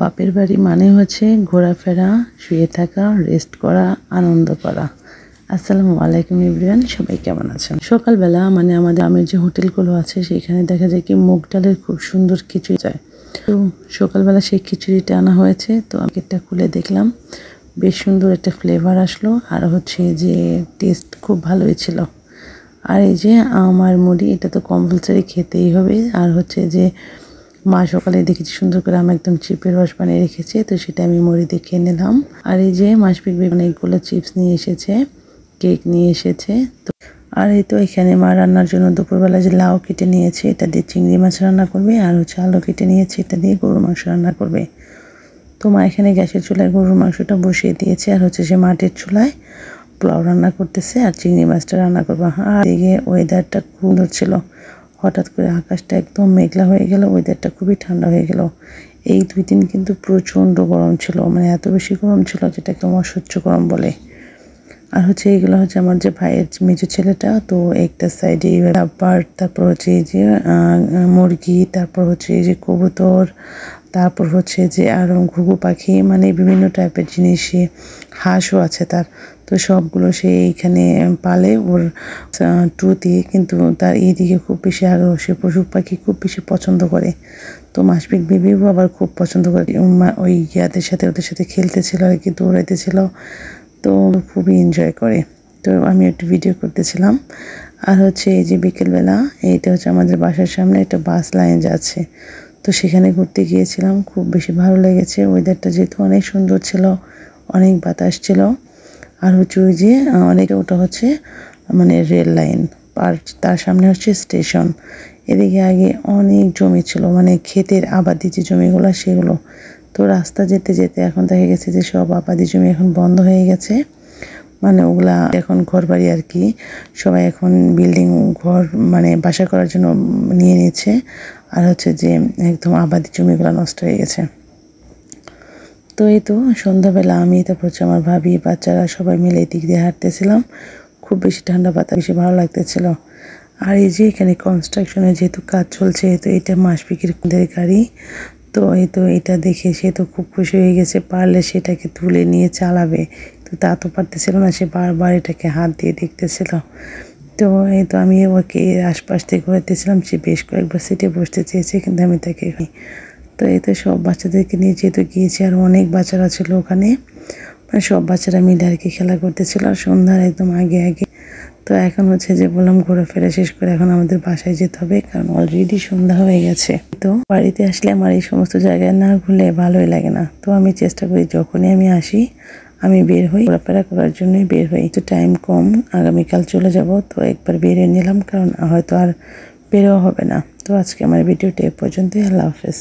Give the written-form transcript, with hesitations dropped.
বাপের বাড়ি মানে হচ্ছে ঘোরাফেরা, শুয়ে থাকা, রেস্ট করা, আনন্দ করা। আসসালামু আলাইকুম এভরিওয়ান, সবাই কেমন আছেন? সকালবেলা মানে আমাদের গ্রামের যে হোটেলগুলো আছে সেখানে দেখা যায় কি মুগ ডালের খুব সুন্দর খিচুড়ি যায়। তো সকালবেলা সেই খিচুড়িটা আনা হয়েছে, তো আমি এটা খুলে দেখলাম, বেশ সুন্দর একটা ফ্লেভার আসলো, আর হচ্ছে যে টেস্ট খুব ভালোই ছিল। আর এই যে আমার মুড়ি, এটা তো কম্পালসারি খেতেই হবে। আর হচ্ছে যে মা সকালে দেখেছি সুন্দর করে আমি একদম চিপের রস বানিয়ে রেখেছে, তো সেটা আমি মুড়ি দিয়ে খেয়ে নিলাম। আর এই যে মাসপিক অনেকগুলো চিপস নিয়ে এসেছে, কেক নিয়ে এসেছে। তো আর এই তো এখানে মা রান্নার জন্য দুপুরবেলা যে লাউ কেটে নিয়েছে, এটা দিয়ে চিংড়ি মাছ রান্না করবে, আর হচ্ছে আলু কেটে নিয়েছে, এটা দিয়ে গরুর মাংস রান্না করবে। তো মা এখানে গ্যাসের চুলায় গরুর মাংসটা বসিয়ে দিয়েছে, আর হচ্ছে সে মাটির চুলায় পোলাও রান্না করতেছে, আর চিংড়ি মাছটা রান্না করবো। আর এদিকে ওয়েদারটা খুব সুন্দর ছিল, হঠাৎ করে আকাশটা একদম মেঘলা হয়ে গেল, ওয়েদারটা খুবই ঠান্ডা হয়ে গেল। এই 2 দিন কিন্তু প্রচণ্ড গরম ছিল, মানে এত বেশি গরম ছিল যেটা একদম অসহ্য গরম বলে। আর হচ্ছে এইগুলো হচ্ছে আমার যে ভাইয়ের মেজো ছেলেটা, তো একটা সাইডে বার্ড, তারপর হচ্ছে এই যে মুরগি, তারপর হচ্ছে এই যে কবুতর, তারপর হচ্ছে যে আরও ঘুঘু পাখি, মানে বিভিন্ন টাইপের জিনিস, হাঁসও আছে তার। তো সবগুলো সে এইখানে পালে ওর ট্রুতে, কিন্তু তার এইদিকে খুব বেশি আগ্রহ, সে পশু পাখি খুব বেশি পছন্দ করে। তো মাসপিক বেবিও আবার খুব পছন্দ করে, ওই ওদের সাথে খেলতেছিল আর কি, দৌড়াইতেছিল, তো খুবই এনজয় করে। তো আমি একটু ভিডিও করতেছিলাম। আর হচ্ছে এই যে বিকেলবেলা, এইটা হচ্ছে আমাদের বাসার সামনে একটা বাস লাইন যাচ্ছে, তো সেখানে ঘুরতে গিয়েছিলাম, খুব বেশি ভালো লেগেছে। ওয়েদারটা যেহেতু অনেক সুন্দর ছিল, অনেক বাতাস ছিল। আর হচ্ছে ওই যে ওটা হচ্ছে মানে রেল লাইন, আর তার সামনে হচ্ছে স্টেশন। এদিকে আগে অনেক জমি ছিল, মানে ক্ষেতের আবাদি যে জমিগুলো সেগুলো। তো রাস্তা যেতে যেতে এখন দেখা গেছে যে সব আবাদি জমি এখন বন্ধ হয়ে গেছে, মানে ওগুলা এখন ঘর বাড়ি আর কি, সবাই এখন বিল্ডিং ঘর মানে বাসা করার জন্য নিয়ে নিচ্ছে। আর হচ্ছে যে একদম আবাদি জমিগুলো নষ্ট হয়ে গেছে। তো এই তো সন্ধ্যাবেলা আমি, তারপর হচ্ছে আমার ভাবি, বাচ্চারা সবাই মিলে এই দিক দিয়ে হাঁটতেছিলাম। খুব বেশি ঠান্ডা বাতাস, বেশি ভালো লাগতেছিল। আর এই যে এখানে কনস্ট্রাকশনের যেহেতু কাজ চলছে, তো এটা মাসপিকের গাড়ি। তো এই তো এটা দেখে সে তো খুব খুশি হয়ে গেছে, পারলে সেটাকে তুলে নিয়ে চালাবে। তো তা তো পারতেছিল না, সে বারবার এটাকে হাত দিয়ে দেখতেছিল। তো এই তো আমি ওকে আশপাশ থেকে ঘুরাতেছিলাম, সে বেশ কয়েকবার সিটে বসতে চেয়েছে, কিন্তু আমি তাকে। তো এই তো সব বাচ্চাদেরকে নিয়ে যেহেতু গিয়েছি, আর অনেক বাচ্চারা ছিল ওখানে, মানে সব বাচ্চারা মিলে আর কি খেলা করতেছিল, আর সন্ধ্যার একদম আগে আগে। তো এখন হচ্ছে যে বললাম ঘোরাফেরা শেষ করে এখন আমাদের বাসায় যেতে হবে, কারণ অলরেডি সন্ধ্যা হয়ে গেছে। তো বাড়িতে আসলে আমার এই সমস্ত জায়গায় না ঘুরলে ভালোই লাগে না। তো আমি চেষ্টা করি যখনই আমি আসি আমি বের হই, ঘোরাফেরা করার জন্যই বের হই। তো টাইম কম, আগামীকাল চলে যাব, তো একবার বেরিয়ে নিলাম, কারণ হয়তো আর বেরোও হবে না। তো আজকে আমার ভিডিওটা এ পর্যন্তই। আল্লাহ হাফেজ।